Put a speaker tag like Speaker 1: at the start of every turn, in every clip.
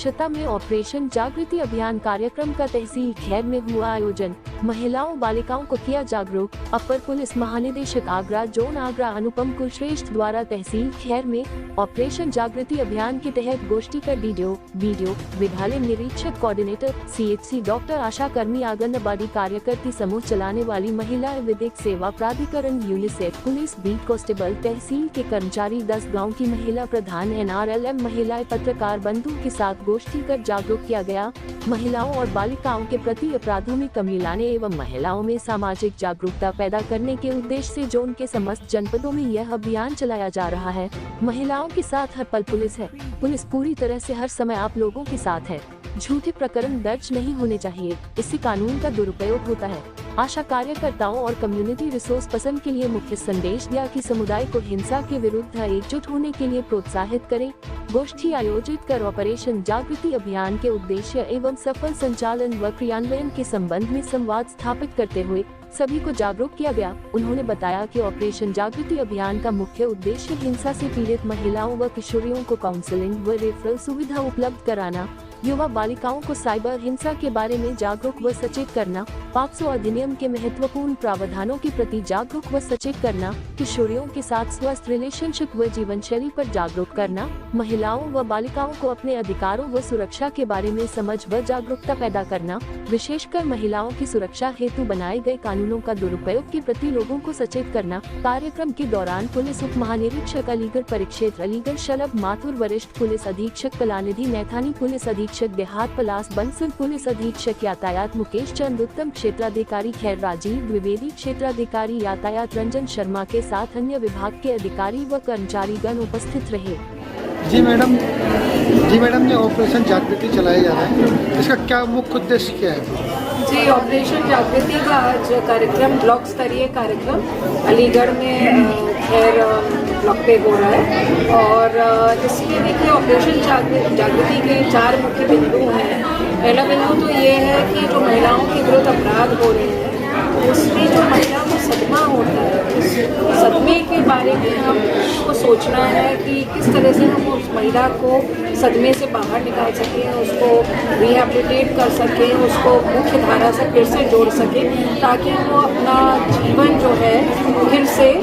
Speaker 1: अध्यक्षता में ऑपरेशन जागृति अभियान कार्यक्रम का तहसील खैर में हुआ आयोजन। महिलाओं बालिकाओं को किया जागरूक। अपर पुलिस महानिदेशक आगरा जोन आगरा अनुपम कुलश्रेष्ठ द्वारा तहसील खैर में ऑपरेशन जागृति अभियान के तहत गोष्ठी का वीडियो विद्यालय निरीक्षक कोऑर्डिनेटर CHC डॉक्टर आशा कर्मी आंगनबाड़ी कार्यकर्ती समूह चलाने वाली महिला विधिक सेवा प्राधिकरण यूनिसेफ पुलिस बीट कांस्टेबल तहसील के कर्मचारी 10 गाँव की महिला प्रधान NRLM महिलाएं पत्रकार बंधु के साथ गोष्ठी कर जागरूक किया गया। महिलाओं और बालिकाओं के प्रति अपराधों में कमी लाने एवं महिलाओं में सामाजिक जागरूकता पैदा करने के उद्देश्य से जोन के समस्त जनपदों में यह अभियान चलाया जा रहा है। महिलाओं के साथ हर पल पुलिस है। पुलिस पूरी तरह से हर समय आप लोगों के साथ है। झूठे प्रकरण दर्ज नहीं होने चाहिए, इससे कानून का दुरुपयोग होता है। आशा कार्यकर्ताओं और कम्युनिटी रिसोर्स पर्सन के लिए मुख्य संदेश दिया कि समुदाय को हिंसा के विरुद्ध एकजुट होने के लिए प्रोत्साहित करें। गोष्ठी आयोजित कर ऑपरेशन जागृति अभियान के उद्देश्य एवं सफल संचालन व क्रियान्वयन के संबंध में संवाद स्थापित करते हुए सभी को जागरूक किया गया। उन्होंने बताया कि ऑपरेशन जागृति अभियान का मुख्य उद्देश्य हिंसा से पीड़ित महिलाओं व किशोरियों को काउंसलिंग व रेफरल सुविधा उपलब्ध कराना, युवा बालिकाओं को साइबर हिंसा के बारे में जागरूक व सचेत करना, पॉक्सो अधिनियम के महत्वपूर्ण प्रावधानों के प्रति जागरूक व सचेत करना, किशोरियों के साथ स्वस्थ रिलेशनशिप व जीवन शैली पर जागरूक करना, महिलाओं व बालिकाओं को अपने अधिकारों व सुरक्षा के बारे में समझ व जागरूकता पैदा करना, विशेषकर महिलाओं की सुरक्षा हेतु बनाए गए कानूनों का दुरुपयोग के प्रति लोगों को सचेत करना। कार्यक्रम के दौरान पुलिस उप महानिरीक्षक अलीगढ़ परिक्षेत्र अलीगढ़ शलभ माथुर, वरिष्ठ पुलिस अधीक्षक कलानिधि मैथानी, पुलिस अधीक्षक देहात पलास बंसल, पुलिस अधीक्षक यातायात मुकेश चंद, उत्तम क्षेत्राधिकारी खैर राजीव द्विवेदी, क्षेत्राधिकारी यातायात रंजन शर्मा के साथ अन्य विभाग के अधिकारी व कर्मचारीगण उपस्थित रहे।
Speaker 2: जी मैडम, ये ऑपरेशन जागृति चलाया जा रहा है, इसका क्या मुख्य उद्देश्य क्या है?
Speaker 3: जी, ऑपरेशन जागृति का आज कार्यक्रम ब्लॉक स्तरीय कार्यक्रम अलीगढ़ में खैर ब्लॉक पे हो रहा है और इसमें देखिए ऑपरेशन जागृति के 4 मुख्य बिंदु हैं। पहला बिंदु तो ये है कि जो महिलाओं के विरुद्ध अपराध हो रहे हैं उसमें जो महिला को सदमा होता है, उस सदमे के बारे में हमको सोचना है कि किस तरह से हम उस महिला को सदमे से बाहर निकाल सकें, उसको रिहैबिलिटेट कर सकें, उसको मुख्य धारा से फिर से जोड़ सकें ताकि वो अपना जीवन जो है फिर से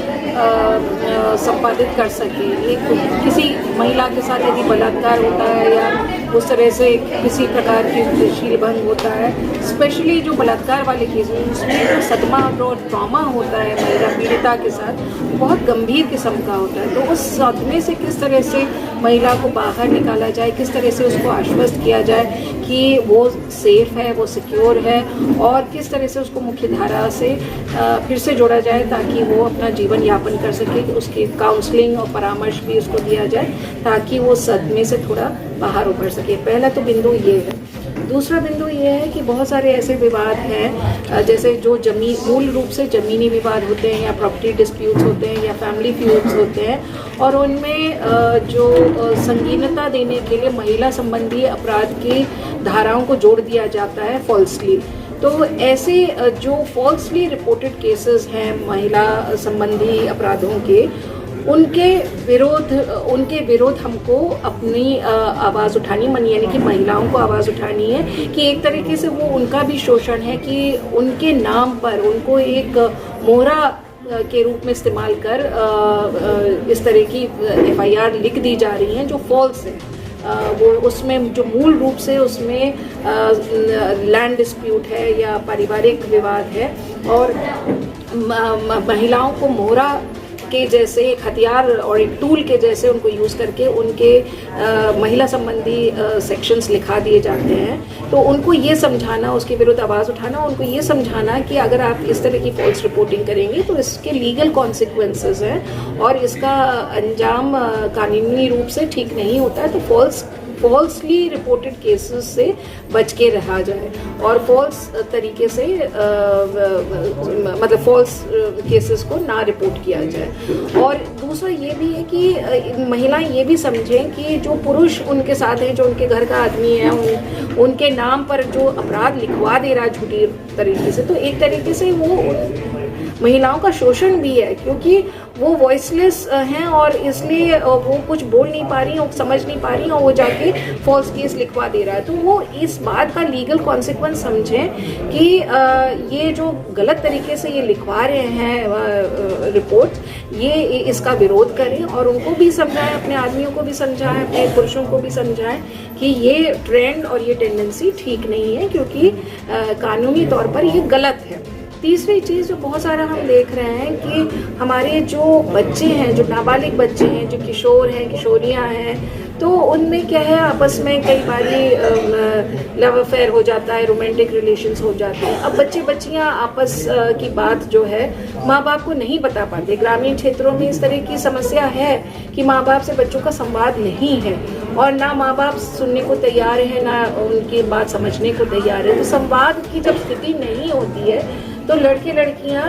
Speaker 3: संपादित कर सके। एक किसी महिला के साथ यदि बलात्कार होता है या उस तरह से किसी प्रकार की शीलभंग होता है, स्पेशली जो बलात्कार वाले केस हैं उसमें जो सदमा और ट्रॉमा होता है महिला पीड़िता के साथ बहुत गंभीर किस्म का होता है। तो उस सदमे से किस तरह से महिला को बाहर निकाला जाए, किस तरह से उसको आश्वस्त किया जाए कि वो सेफ है, वो सिक्योर है और किस तरह से उसको मुख्य धारा से फिर से जोड़ा जाए ताकि वो अपना जीवन यापन कर सके। उसकी काउंसलिंग और परामर्श भी उसको दिया जाए ताकि वो सदमे से थोड़ा बाहर उभर सके। पहला तो बिंदु ये है। दूसरा बिंदु ये है कि बहुत सारे ऐसे विवाद हैं जैसे जो मूल रूप से ज़मीनी विवाद होते हैं या प्रॉपर्टी डिस्प्यूट्स होते हैं या फैमिली फ्यूड्स होते हैं और उनमें जो संगीनता देने के लिए महिला संबंधी अपराध की धाराओं को जोड़ दिया जाता है फॉल्सली। तो ऐसे जो फॉल्सली रिपोर्टेड केसेस हैं महिला संबंधी अपराधों के, उनके विरोध हमको अपनी आवाज़ उठानी यानी कि महिलाओं को आवाज़ उठानी है कि एक तरीके से वो उनका भी शोषण है कि उनके नाम पर उनको एक मोहरा के रूप में इस्तेमाल कर इस तरह की FIR लिख दी जा रही हैं जो फॉल्स है। वो उसमें जो मूल रूप से उसमें लैंड डिस्प्यूट है या पारिवारिक विवाद है और महिलाओं को मोहरा के जैसे एक हथियार और एक टूल के जैसे उनको यूज़ करके उनके महिला संबंधी सेक्शंस लिखा दिए जाते हैं। तो उनको ये समझाना, उसके विरुद्ध आवाज़ उठाना, उनको ये समझाना कि अगर आप इस तरह की फॉल्स रिपोर्टिंग करेंगे तो इसके लीगल कॉन्सिक्वेंसेस हैं और इसका अंजाम कानूनी रूप से ठीक नहीं होता है। तो फॉल्सली रिपोर्टेड केसेस से बच के रहा जाए और फॉल्स तरीके से मतलब फॉल्स केसेस को ना रिपोर्ट किया जाए। और दूसरा ये भी है कि महिलाएं ये भी समझें कि जो पुरुष उनके साथ हैं, जो उनके घर का आदमी है, उनके नाम पर जो अपराध लिखवा दे रहा है झूठी तरीके से, तो एक तरीके से वो महिलाओं का शोषण भी है, क्योंकि वो वॉइसलेस हैं और इसलिए वो कुछ बोल नहीं पा रही और समझ नहीं पा रही और वो जाके फॉल्स केस लिखवा दे रहा है। तो वो इस बात का लीगल कॉन्सिक्वेंस समझें कि ये जो गलत तरीके से ये लिखवा रहे हैं रिपोर्ट, ये इसका विरोध करें और उनको भी समझाएं, अपने आदमियों को भी समझाएं, अपने पुरुषों को भी समझाएं कि ये ट्रेंड और ये टेंडेंसी ठीक नहीं है, क्योंकि कानूनी तौर पर ये गलत है। तीसरी चीज़ जो बहुत सारा हम देख रहे हैं कि हमारे जो बच्चे हैं, जो नाबालिग बच्चे हैं, जो किशोर हैं, किशोरियां हैं, तो उनमें क्या है, आपस में कई बारी लव अफेयर हो जाता है, रोमांटिक रिलेशंस हो जाते हैं। अब बच्चे बच्चियां आपस की बात जो है माँ बाप को नहीं बता पाते। ग्रामीण क्षेत्रों में इस तरह की समस्या है कि माँ बाप से बच्चों का संवाद नहीं है और ना माँ बाप सुनने को तैयार है, ना उनकी बात समझने को तैयार है। तो संवाद की जब स्थिति नहीं होती है तो लड़के लड़कियां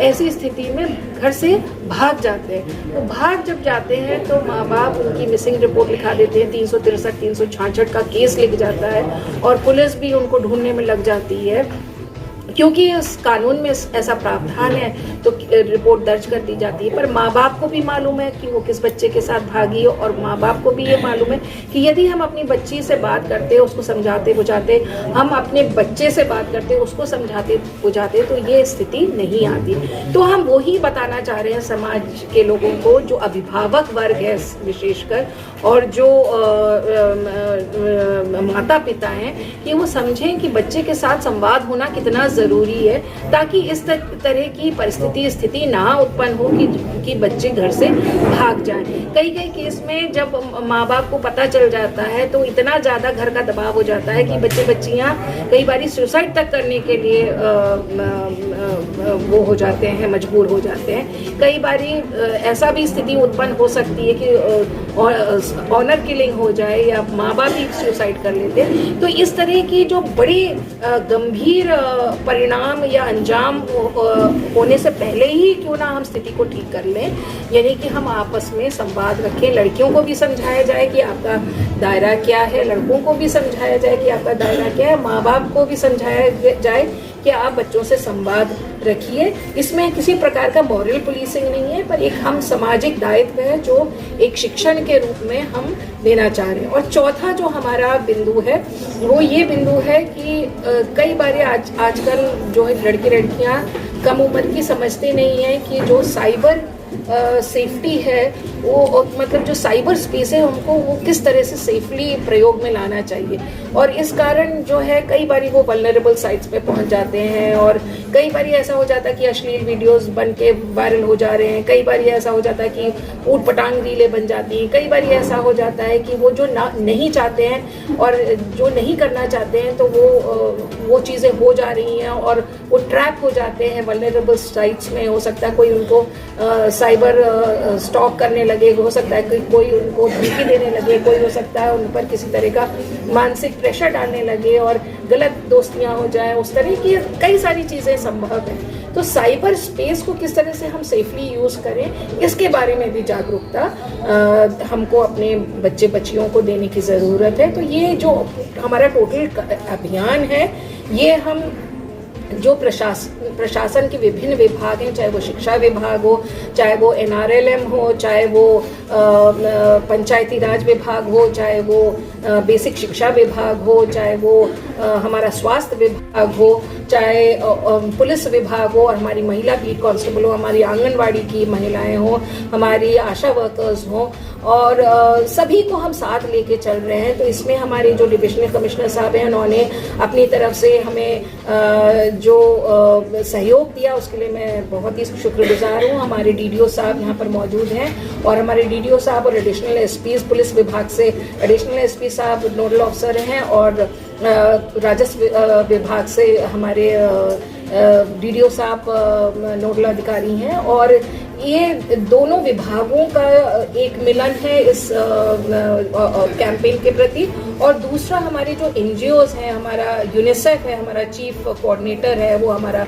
Speaker 3: ऐसी स्थिति में घर से भाग जाते हैं। तो भाग जब जाते हैं तो माँ बाप उनकी मिसिंग रिपोर्ट लिखा देते हैं, 363, 366 का केस लिख जाता है और पुलिस भी उनको ढूंढने में लग जाती है, क्योंकि इस कानून में ऐसा प्रावधान है तो रिपोर्ट दर्ज कर दी जाती है। पर माँ बाप को भी मालूम है कि वो किस बच्चे के साथ भागी हो और माँ बाप को भी ये मालूम है कि यदि हम अपनी बच्ची से बात करते, उसको समझाते बुझाते, हम अपने बच्चे से बात करते, उसको समझाते बुझाते, तो ये स्थिति नहीं आती। तो हम वही बताना चाह रहे हैं समाज के लोगों को, जो अभिभावक वर्ग है विशेषकर, और जो माता पिता हैं, कि वो समझें कि बच्चे के साथ संवाद होना कितना ज़रूरी है, ताकि इस तरह की परिस्थिति स्थिति ना उत्पन्न हो कि बच्चे घर से भाग जाएं। कई केस में जब माँ बाप को पता चल जाता है तो इतना ज़्यादा घर का दबाव हो जाता है कि बच्चे बच्चियाँ कई बारी सुसाइड तक करने के लिए वो हो जाते हैं, मजबूर हो जाते हैं। कई बारी ऐसा भी स्थिति उत्पन्न हो सकती है कि ऑनर किलिंग हो जाए या माँ बाप ही सुसाइड कर लेते हैं। तो इस तरह की जो बड़ी गंभीर परिणाम या अंजाम होने से पहले ही क्यों ना हम स्थिति को ठीक कर लें, यानी कि हम आपस में संवाद रखें। लड़कियों को भी समझाया जाए कि आपका दायरा क्या है, लड़कों को भी समझाया जाए कि आपका दायरा क्या है, माँ बाप को भी समझाया जाए कि आप बच्चों से संवाद रखिए। इसमें किसी प्रकार का मॉरल पुलिसिंग नहीं है, पर एक हम सामाजिक दायित्व है जो एक शिक्षण के रूप में हम देना चाह रहे हैं। और चौथा जो हमारा बिंदु है वो ये बिंदु है कि कई बार आजकल जो है लड़के लड़कियां कम उम्र की समझते नहीं हैं कि जो साइबर सेफ्टी है, वो मतलब जो साइबर स्पेस है उनको वो किस तरह से सेफली प्रयोग में लाना चाहिए। और इस कारण जो है कई बारी वो वल्नरेबल साइट्स पे पहुंच जाते हैं और कई बारी ऐसा हो जाता है कि अश्लील वीडियोस बन के वायरल हो जा रहे हैं। कई बारी ऐसा हो जाता है कि ऊट पटांग रीलें बन जाती हैं। कई बारी ऐसा हो जाता है कि वो जो नहीं चाहते हैं और जो नहीं करना चाहते हैं तो वो चीज़ें हो जा रही हैं और वो ट्रैप हो जाते हैं वल्नरेबल साइट्स में। हो सकता है कोई उनको साइबर स्टॉक करने लगे, हो सकता है कि कोई उनको धमकी देने लगे, कोई हो सकता है उन पर किसी तरह का मानसिक प्रेशर डालने लगे और गलत दोस्तियां हो जाए। उस तरह की कई सारी चीज़ें संभव हैं। तो साइबर स्पेस को किस तरह से हम सेफली यूज़ करें, इसके बारे में भी जागरूकता हमको अपने बच्चे बच्चियों को देने की ज़रूरत है। तो ये जो हमारा टोटल अभियान है, ये हम जो प्रशासन के विभिन्न विभाग हैं, चाहे वो शिक्षा विभाग हो, चाहे वो NRLM हो, चाहे वो पंचायती राज विभाग हो, चाहे वो बेसिक शिक्षा विभाग हो, चाहे वो हमारा स्वास्थ्य विभाग हो, चाहे पुलिस विभाग हो और हमारी महिला बीट कांस्टेबल हो, हमारी आंगनवाड़ी की महिलाएं हो, हमारी आशा वर्कर्स हो, और सभी को हम साथ लेके चल रहे हैं। तो इसमें हमारे जो डिविजनल कमिश्नर साहब हैं, उन्होंने अपनी तरफ से हमें जो सहयोग दिया उसके लिए मैं बहुत ही शुक्रगुजार हूँ। हमारे DDO साहब यहाँ पर मौजूद हैं और हमारे DDO साहब और एडिशनल SPs पुलिस विभाग से, एडिशनल SP साहब नोडल ऑफिसर हैं और राजस्व विभाग से हमारे DDO साहब नोडल अधिकारी हैं। और ये दोनों विभागों का एक मिलन है इस कैंपेन के प्रति। और दूसरा हमारे जो NGOs हैं, हमारा यूनिसेफ है, हमारा चीफ कोऑर्डिनेटर है, वो हमारा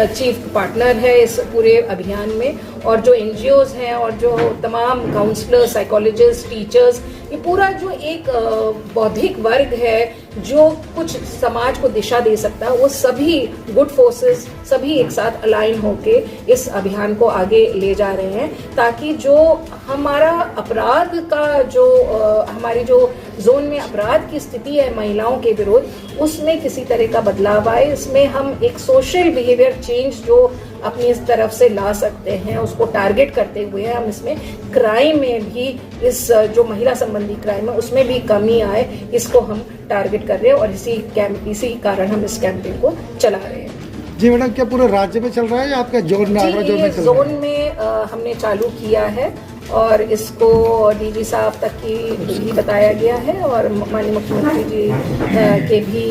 Speaker 3: चीफ पार्टनर है इस पूरे अभियान में। और जो NGOs हैं और जो तमाम काउंसलर, साइकोलॉजिस्ट, टीचर्स, ये पूरा जो एक बौद्धिक वर्ग है जो कुछ समाज को दिशा दे सकता है, वो सभी गुड फोर्सेस सभी एक साथ अलाइन होके इस अभियान को आगे ले जा रहे हैं, ताकि जो हमारा अपराध का जो हमारी जो जोन में अपराध की स्थिति है महिलाओं के विरुद्ध, उसमें किसी तरह का बदलाव आए। इसमें हम एक सोशल बिहेवियर चेंज जो अपनी इस तरफ से ला सकते हैं, उसको टारगेट करते हुए हम इसमें क्राइम में भी, इस जो महिला संबंधी क्राइम है उसमें भी कमी आए, इसको हम टारगेट कर रहे हैं और इसी कारण हम इस कैंपेन को चला रहे हैं।
Speaker 2: जी मैडम, क्या पूरे राज्य में चल रहा है या आपका जोन में, आगरा जोन में चल रहा है?
Speaker 3: जोन में हमने चालू किया है और इसको डीजी साहब तक की भी बताया गया है और माननीय मुख्यमंत्री जी के भी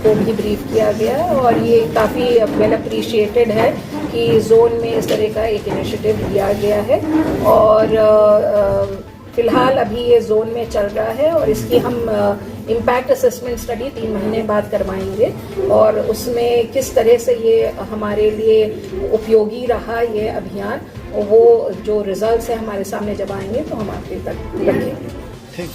Speaker 3: को भी ब्रीफ किया गया है, और ये काफ़ी वेल अप्रिशिएटेड है कि जोन में इस तरह का एक इनिशिएटिव लिया गया है। और फिलहाल अभी ये जोन में चल रहा है और इसकी हम इम्पैक्ट असेसमेंट स्टडी 3 महीने बाद करवाएंगे और उसमें किस तरह से ये हमारे लिए उपयोगी रहा ये अभियान, वो जो रिजल्ट्स हैं हमारे सामने जब आएंगे तो हम आपके तक रखेंगे।
Speaker 2: ठीक।